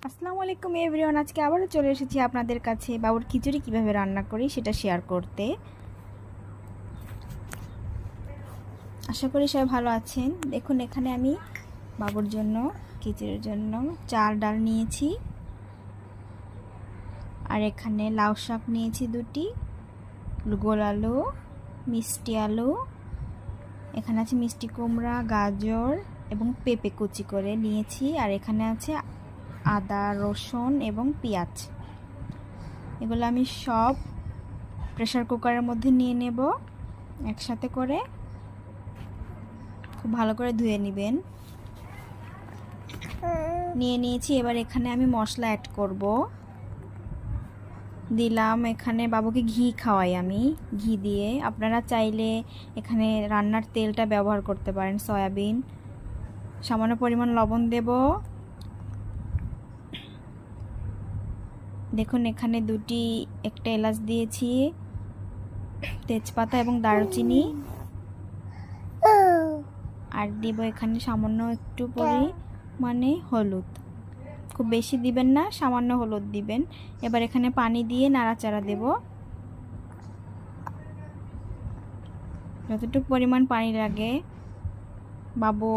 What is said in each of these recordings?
আসসালামু আলাইকুম এভরিওয়ান। আজকে আবারও চলে এসেছি আপনাদের কাছে বাবুর খিচুড়ি কিভাবে রান্না করি সেটা শেয়ার করতে। আশা করি সবাই ভালো আছেন। দেখুন, এখানে আমি বাবুর জন্য খিচুড়ির জন্য চাল ডাল নিয়েছি, আর এখানে লাউ শাক নিয়েছি দুটি, গোল আলু, মিষ্টি আলু, এখানে আছে মিষ্টি কুমড়া, গাজর এবং পেঁপে কুচি করে নিয়েছি, আর এখানে আছে আদা, রসুন এবং পেঁয়াজ। এগুলো আমি সব প্রেসার কুকারের মধ্যে নিয়ে নেব একসাথে করে। খুব ভালো করে ধুয়ে নেবেন। নিয়ে নিয়েছি। এবার এখানে আমি মশলা অ্যাড করব। দিলাম এখানে বাবুকে ঘি খাওয়াই আমি, ঘি দিয়ে। আপনারা চাইলে এখানে রান্নার তেলটা ব্যবহার করতে পারেন, সয়াবিন। সামান্য পরিমাণ লবণ দেব। দেখুন, এখানে একটা এলাচ দিয়েছি, তেজপাতা এবং দারুচিনি, আর দিব এখানে সামান্য একটু পরিমাণে হলুদ। খুব বেশি দিবেন না, সামান্য হলুদ দিবেন। এবার এখানে পানি দিয়ে নাড়াচাড়া দেব। যতটুকু পরিমাণ পানি লাগে, বাবু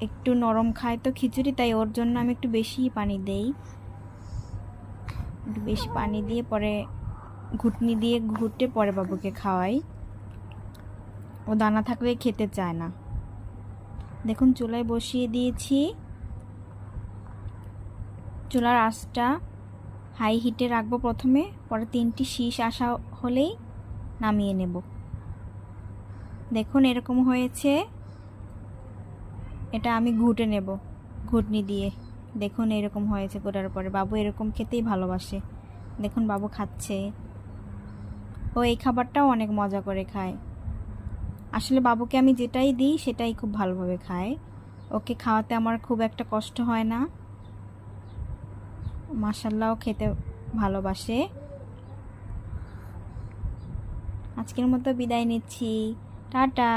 একটু নরম খায় তো খিচুড়ি, তাই ওর জন্য আমি একটু বেশি পানি দেই। একটু বেশি পানি দিয়ে পরে ঘুটনি দিয়ে ঘুটে পরে বাবুকে খাওয়াই। ও দানা থাকলে খেতে চায় না। দেখুন, চুলায় বসিয়ে দিয়েছি। চুলার আঁচটা হাই হিটে রাখবো প্রথমে, পরে 3টি শীষ আসা হলেই নামিয়ে নেব। দেখুন, এরকম হয়েছে। এটা আমি ঘুটে নেব ঘুটনি দিয়ে। দেখুন, এরকম হয়েছে গোটার পরে। বাবু এরকম খেতেই ভালোবাসে। দেখুন, বাবু খাচ্ছে। ও এই খাবারটাও অনেক মজা করে খায়। আসলে বাবুকে আমি যেটাই দিই সেটাই খুব ভালোভাবে খায়। ওকে খাওয়াতে আমার খুব একটা কষ্ট হয় না। মাশাআল্লাহ, খেতে ভালোবাসে। আজকের মতো বিদায় নিচ্ছি। টাটা।